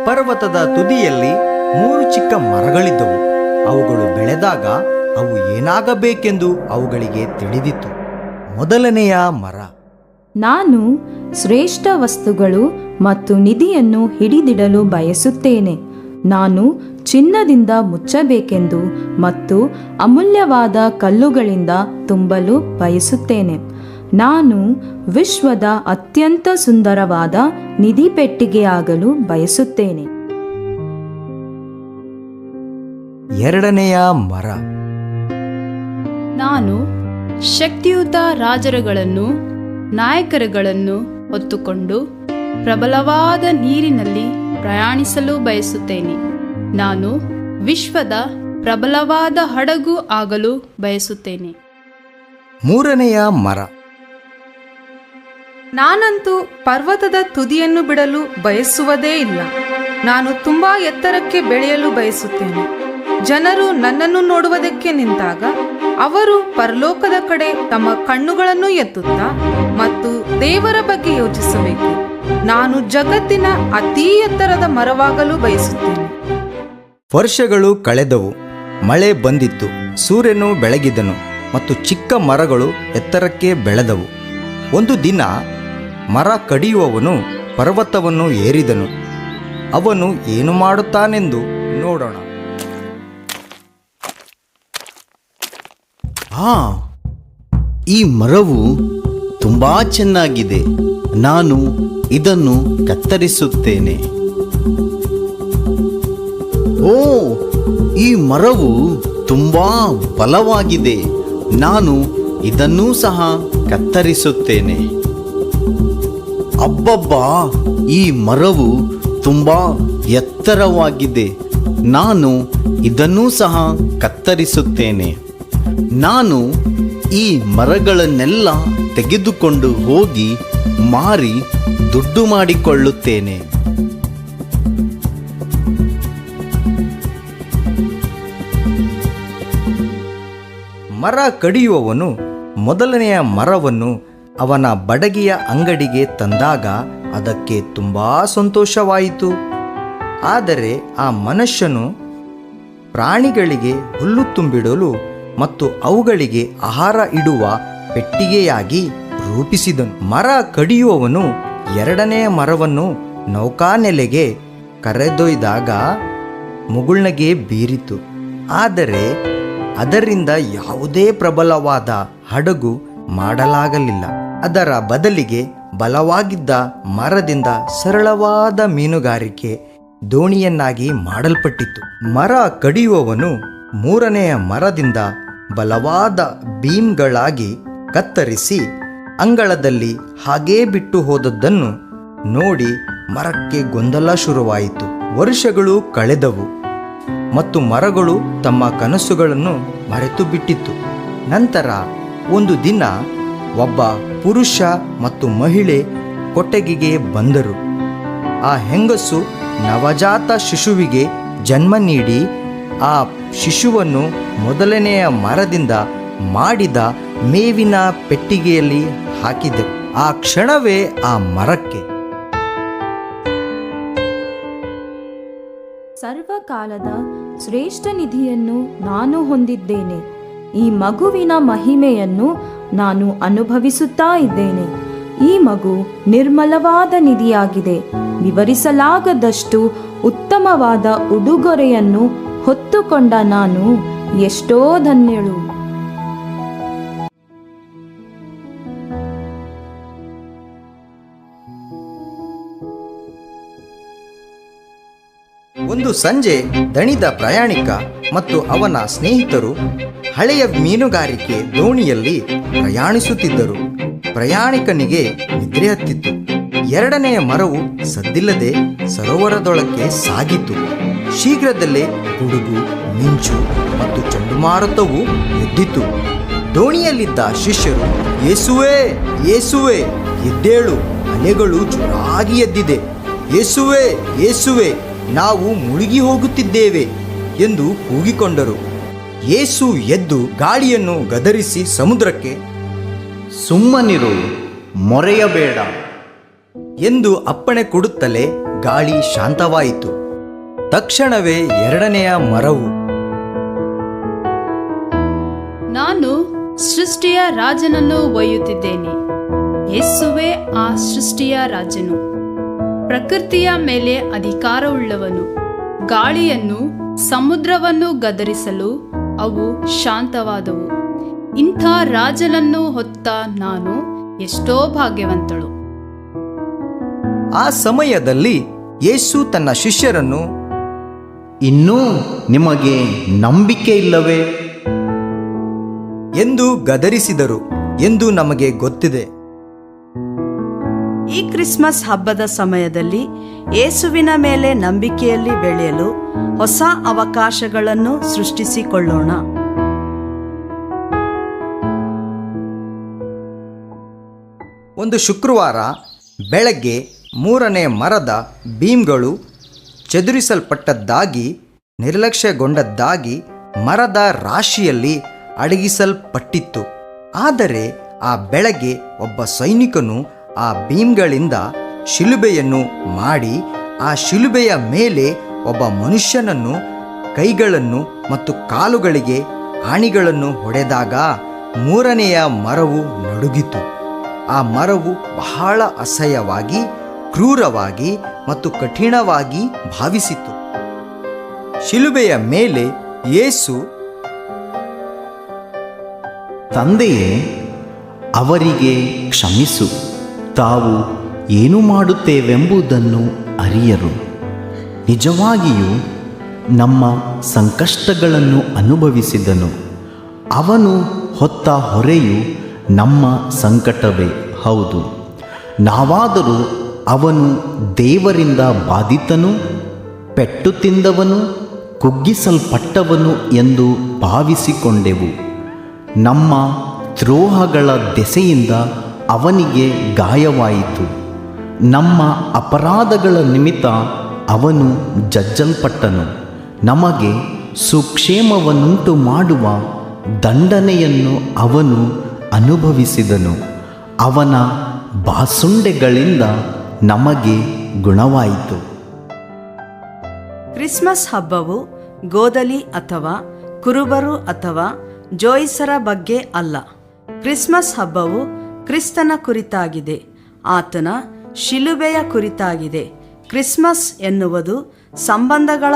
ಪರ್ವತದ ತುದಿಯಲ್ಲಿ 3 ಚಿಕ್ಕ ಮರಗಳಿದ್ದವು. ಅವುಗಳು ಬೆಳೆದಾಗ ಅವು ಏನಾಗಬೇಕೆಂದು ಅವುಗಳಿಗೆ ತಿಳಿದಿತ್ತು. ಮೊದಲನೆಯ ಮರ, ನಾನು ಶ್ರೇಷ್ಠ ವಸ್ತುಗಳು ಮತ್ತು ನಿಧಿಯನ್ನು ಹಿಡಿದಿಡಲು ಬಯಸುತ್ತೇನೆ. ನಾನು ಚಿನ್ನದಿಂದ ಮುಚ್ಚಬೇಕೆಂದು ಮತ್ತು ಅಮೂಲ್ಯವಾದ ಕಲ್ಲುಗಳಿಂದ ತುಂಬಲು ಬಯಸುತ್ತೇನೆ. ನಾನು ವಿಶ್ವದ ಅತ್ಯಂತ ಸುಂದರವಾದ ನಿಧಿ ಪೆಟ್ಟಿಗೆಯಾಗಲು ಬಯಸುತ್ತೇನೆ. ಎರಡನೆಯ ಮರ, ನಾನು ಶಕ್ತಿಯುತ ರಾಜರುಗಳನ್ನು ನಾಯಕರುಗಳನ್ನು ಹೊತ್ತುಕೊಂಡು ಪ್ರಬಲವಾದ ನೀರಿನಲ್ಲಿ ಪ್ರಯಾಣಿಸಲು ಬಯಸುತ್ತೇನೆ. ನಾನು ವಿಶ್ವದ ಪ್ರಬಲವಾದ ಹಡಗು ಆಗಲು ಬಯಸುತ್ತೇನೆ. ಮೂರನೆಯ ಮರ, ನಾನಂತೂ ಪರ್ವತದ ತುದಿಯನ್ನು ಬಿಡಲು ಬಯಸುವುದೇ ಇಲ್ಲ. ನಾನು ತುಂಬಾ ಎತ್ತರಕ್ಕೆ ಬೆಳೆಯಲು ಬಯಸುತ್ತೇನೆ. ಜನರು ನನ್ನನ್ನು ನೋಡುವುದಕ್ಕೆ ನಿಂತಾಗ ಅವರು ಪರಲೋಕದ ಕಡೆ ತಮ್ಮ ಕಣ್ಣುಗಳನ್ನು ಎತ್ತುತ್ತಾ ಮತ್ತು ದೇವರ ಬಗ್ಗೆ ಯೋಚಿಸಬೇಕು. ನಾನು ಜಗತ್ತಿನ ಅತೀ ಎತ್ತರದ ಮರವಾಗಲು ಬಯಸುತ್ತೇನೆ. ವರ್ಷಗಳು ಕಳೆದವು, ಮಳೆ ಬಂದಿತ್ತು, ಸೂರ್ಯನು ಬೆಳಗಿದನು ಮತ್ತು ಚಿಕ್ಕ ಮರಗಳು ಎತ್ತರಕ್ಕೆ ಬೆಳೆದವು. ಒಂದು ದಿನ ಮರ ಕಡಿಯುವವನು ಪರ್ವತವನ್ನು ಏರಿದನು. ಅವನು ಏನು ಮಾಡುತ್ತಾನೆಂದು ನೋಡೋಣ. ಈ ಮರವು ತುಂಬಾ ಚೆನ್ನಾಗಿದೆ. ನಾನು ಇದನ್ನು ಕತ್ತರಿಸುತ್ತೇನೆ. ಓ, ಈ ಮರವು ತುಂಬಾ ಬಲವಾಗಿದೆ. ನಾನು ಇದನ್ನೂ ಸಹ ಕತ್ತರಿಸುತ್ತೇನೆ. ಅಬ್ಬಬ್ಬಾ, ಈ ಮರವು ತುಂಬಾ ಎತ್ತರವಾಗಿದೆ. ನಾನು ಇದನ್ನೂ ಸಹ ಕತ್ತರಿಸುತ್ತೇನೆ. ನಾನು ಈ ಮರಗಳನ್ನೆಲ್ಲ ತೆಗೆದುಕೊಂಡು ಹೋಗಿ ಮಾರಿ ದುಡ್ಡು ಮಾಡಿಕೊಳ್ಳುತ್ತೇನೆ. ಮರ ಕಡಿಯುವವನು ಮೊದಲನೆಯ ಮರವನ್ನು ಅವನ ಬಡಗಿಯ ಅಂಗಡಿಗೆ ತಂದಾಗ ಅದಕ್ಕೆ ತುಂಬಾ ಸಂತೋಷವಾಯಿತು. ಆದರೆ ಆ ಮನುಷ್ಯನು ಪ್ರಾಣಿಗಳಿಗೆ ಹುಲ್ಲು ತುಂಬಿಡಲು ಮತ್ತು ಅವುಗಳಿಗೆ ಆಹಾರ ಇಡುವ ಪೆಟ್ಟಿಗೆಯಾಗಿ ರೂಪಿಸಿದನು. ಮರ ಕಡಿಯುವವನು ಎರಡನೆಯ ಮರವನ್ನು ನೌಕಾನೆಲೆಗೆ ಕರೆದೊಯ್ದಾಗ ಮುಗುಳ್ನಗೆ ಬೀರಿತು. ಆದರೆ ಅದರಿಂದ ಯಾವುದೇ ಪ್ರಬಲವಾದ ಹಡಗು ಮಾಡಲಾಗಲಿಲ್ಲ. ಅದರ ಬದಲಿಗೆ ಬಲವಾಗಿದ್ದ ಮರದಿಂದ ಸರಳವಾದ ಮೀನುಗಾರಿಕೆ ದೋಣಿಯನ್ನಾಗಿ ಮಾಡಲ್ಪಟ್ಟಿತು. ಮರ ಕಡಿಯುವವನು ಮೂರನೆಯ ಮರದಿಂದ ಬಲವಾದ ಬೀಮ್ಗಳಾಗಿ ಕತ್ತರಿಸಿ ಅಂಗಳದಲ್ಲಿ ಹಾಗೇ ಬಿಟ್ಟು ಹೋದದ್ದನ್ನು ನೋಡಿ ಮರಕ್ಕೆ ಗೊಂದಲ ಶುರುವಾಯಿತು. ವರ್ಷಗಳು ಕಳೆದವು ಮತ್ತು ಮರಗಳು ತಮ್ಮ ಕನಸುಗಳನ್ನು ಮರೆತು ಬಿಟ್ಟಿತ್ತು. ನಂತರ ಒಂದು ದಿನ ಒಬ್ಬ ಪುರುಷ ಮತ್ತು ಮಹಿಳೆ ಕೊಟ್ಟಿಗೆಗೆ ಬಂದರು. ಆ ಹೆಂಗಸು ನವಜಾತ ಶಿಶುವಿಗೆ ಜನ್ಮ ನೀಡಿ ಆ ಶಿಶುವನ್ನು ಮೊದಲನೆಯ ಮರದಿಂದ ಮಾಡಿದ ಮೇವಿನ ಪೆಟ್ಟಿಗೆಯಲ್ಲಿ ಹಾಕಿದರು. ಆ ಕ್ಷಣವೇ ಆ ಮರಕ್ಕೆ ಸರ್ವಕಾಲದ ಶ್ರೇಷ್ಠ ನಿಧಿಯನ್ನು ನಾನು ಹೊಂದಿದ್ದೇನೆ. ಈ ಮಗುವಿನ ಮಹಿಮೆಯನ್ನು ನಾನು ಅನುಭವಿಸುತ್ತಾ ಇದ್ದೇನೆ. ಈ ಮಗು ನಿರ್ಮಲವಾದ ನಿಧಿಯಾಗಿದೆ. ವಿವರಿಸಲಾಗದಷ್ಟು ಉತ್ತಮವಾದ ಉಡುಗೊರೆಯನ್ನು ಹೊತ್ತುಕೊಂಡ ನಾನು ಎಷ್ಟೋ ಧನ್ಯಳು. ಒಂದು ಸಂಜೆ ದಣಿದ ಪ್ರಯಾಣಿಕ ಮತ್ತು ಅವನ ಸ್ನೇಹಿತರು ಹಳೆಯ ಮೀನುಗಾರಿಕೆ ದೋಣಿಯಲ್ಲಿ ಪ್ರಯಾಣಿಸುತ್ತಿದ್ದರು. ಪ್ರಯಾಣಿಕನಿಗೆ ನಿದ್ರೆ ಹತ್ತಿತ್ತು. ಎರಡನೆಯ ಮರವು ಸದ್ದಿಲ್ಲದೆ ಸರೋವರದೊಳಕ್ಕೆ ಸಾಗಿತು. ಶೀಘ್ರದಲ್ಲೇ ಗುಡುಗು, ಮಿಂಚು ಮತ್ತು ಚಂಡಮಾರುತವು ಎದ್ದಿತು. ದೋಣಿಯಲ್ಲಿದ್ದ ಶಿಷ್ಯರು, ಯೇಸುವೇ, ಯೇಸುವೇ, ಎದ್ದೇಳು, ಅಲೆಗಳು ಜೋರಾಗಿ ಎದ್ದಿದೆ. ಯೇಸುವೇ, ಯೇಸುವೇ, ನಾವು ಮುಳುಗಿ ಹೋಗುತ್ತಿದ್ದೇವೆ ಎಂದು ಕೂಗಿಕೊಂಡರು. ಯೇಸು ಎದ್ದು ಗಾಳಿಯನ್ನು ಗದರಿಸಿ ಸಮುದ್ರಕ್ಕೆ, ಸುಮ್ಮನಿರು, ಮೊರೆಯಬೇಡ ಎಂದು ಅಪ್ಪಣೆ ಕೊಡುತ್ತಲೇ ಗಾಳಿ ಶಾಂತವಾಯಿತು. ತಕ್ಷಣವೇ ಎರಡನೆಯ ಮರವು, ನಾನು ಸೃಷ್ಟಿಯ ರಾಜನನ್ನು ಒಯ್ಯುತ್ತಿದ್ದೇನೆ. ಯೇಸುವೇ ಆ ಸೃಷ್ಟಿಯ ರಾಜನು, ಪ್ರಕೃತಿಯ ಮೇಲೆ ಅಧಿಕಾರವುಳ್ಳವನು. ಗಾಳಿಯನ್ನು ಸಮುದ್ರವನ್ನು ಗದರಿಸಲು ಅವು ಶಾಂತವಾದವು. ಇಂಥ ರಾಜನನ್ನು ಹೊತ್ತ ನಾನು ಎಷ್ಟೋ ಭಾಗ್ಯವಂತಳು. ಆ ಸಮಯದಲ್ಲಿ ಯೇಸು ತನ್ನ ಶಿಷ್ಯರನ್ನು, ಇನ್ನೂ ನಿಮಗೆ ನಂಬಿಕೆ ಇಲ್ಲವೇ ಎಂದು ಗದರಿಸಿದರು ಎಂದು ನಮಗೆ ಗೊತ್ತಿದೆ. ಈ ಕ್ರಿಸ್ಮಸ್ ಹಬ್ಬದ ಸಮಯದಲ್ಲಿ ಯೇಸುವಿನ ಮೇಲೆ ನಂಬಿಕೆಯಲ್ಲಿ ಬೆಳೆಯಲು ಹೊಸ ಅವಕಾಶಗಳನ್ನು ಸೃಷ್ಟಿಸಿಕೊಳ್ಳೋಣ. ಒಂದು ಶುಕ್ರವಾರ ಬೆಳಗ್ಗೆ 3ನೇ ಮರದ ಬೀಮ್ಗಳು ಚದುರಿಸಲ್ಪಟ್ಟದ್ದಾಗಿ ನಿರ್ಲಕ್ಷ್ಯಗೊಂಡದ್ದಾಗಿ ಮರದ ರಾಶಿಯಲ್ಲಿ ಅಡಗಿಸಲ್ಪಟ್ಟಿತ್ತು. ಆದರೆ ಆ ಬೆಳಗ್ಗೆ ಒಬ್ಬ ಸೈನಿಕನು ಆ ಬೀಮ್ಗಳಿಂದ ಶಿಲುಬೆಯನ್ನು ಮಾಡಿ ಆ ಶಿಲುಬೆಯ ಮೇಲೆ ಒಬ್ಬ ಮನುಷ್ಯನನ್ನು ಕೈಗಳನ್ನು ಮತ್ತು ಕಾಲುಗಳಿಗೆ ಆಣಿಗಳನ್ನು ಹೊಡೆದಾಗ 3ನೆಯ ಮರವು ನಡುಗಿತು. ಆ ಮರವು ಬಹಳ ಅಸಹ್ಯವಾಗಿ, ಕ್ರೂರವಾಗಿ ಮತ್ತು ಕಠಿಣವಾಗಿ ಭಾವಿಸಿತು. ಶಿಲುಬೆಯ ಮೇಲೆ ಯೇಸು, ತಂದೆಯೇ, ಅವರಿಗೆ ಕ್ಷಮಿಸು, ತಾವು ಏನು ಮಾಡುತ್ತೇವೆಂಬುದನ್ನು ಅರಿಯರು. ನಿಜವಾಗಿಯೂ ನಮ್ಮ ಸಂಕಷ್ಟಗಳನ್ನು ಅನುಭವಿಸಿದನು. ಅವನು ಹೊತ್ತ ಹೊರೆಯು ನಮ್ಮ ಸಂಕಟವೇ ಹೌದು. ನಾವಾದರೂ ಅವನು ದೇವರಿಂದ ಬಾಧಿತನು, ಪೆಟ್ಟು ತಿಂದವನು, ಕುಗ್ಗಿಸಲ್ಪಟ್ಟವನು ಎಂದು ಭಾವಿಸಿಕೊಂಡೆವು. ನಮ್ಮ ದ್ರೋಹಗಳ ದೆಸೆಯಿಂದ ಅವನಿಗೆ ಗಾಯವಾಯಿತು. ನಮ್ಮ ಅಪರಾಧಗಳ ನಿಮಿತ್ತ ಅವನು ಜಜ್ಜಲ್ಪಟ್ಟನು. ನಮಗೆ ಸುಕ್ಷೇಮವನ್ನುಂಟು ಮಾಡುವ ದಂಡನೆಯನ್ನು ಅವನು ಅನುಭವಿಸಿದನು. ಅವನ ಬಾಸುಂಡೆಗಳಿಂದ ನಮಗೆ ಗುಣವಾಯಿತು. ಕ್ರಿಸ್ಮಸ್ ಹಬ್ಬವು ಗೋದಲಿ ಅಥವಾ ಕುರುಬರು ಅಥವಾ ಜೋಯಿಸರ ಬಗ್ಗೆ ಅಲ್ಲ. ಕ್ರಿಸ್ಮಸ್ ಹಬ್ಬವು ಕ್ರಿಸ್ತನ ಕುರಿತಾಗಿದೆ, ಆತನ ಶಿಲುಬೆಯ ಕುರಿತಾಗಿದೆ. ಕ್ರಿಸ್ಮಸ್ ಎನ್ನುವುದು ಸಂಬಂಧಗಳ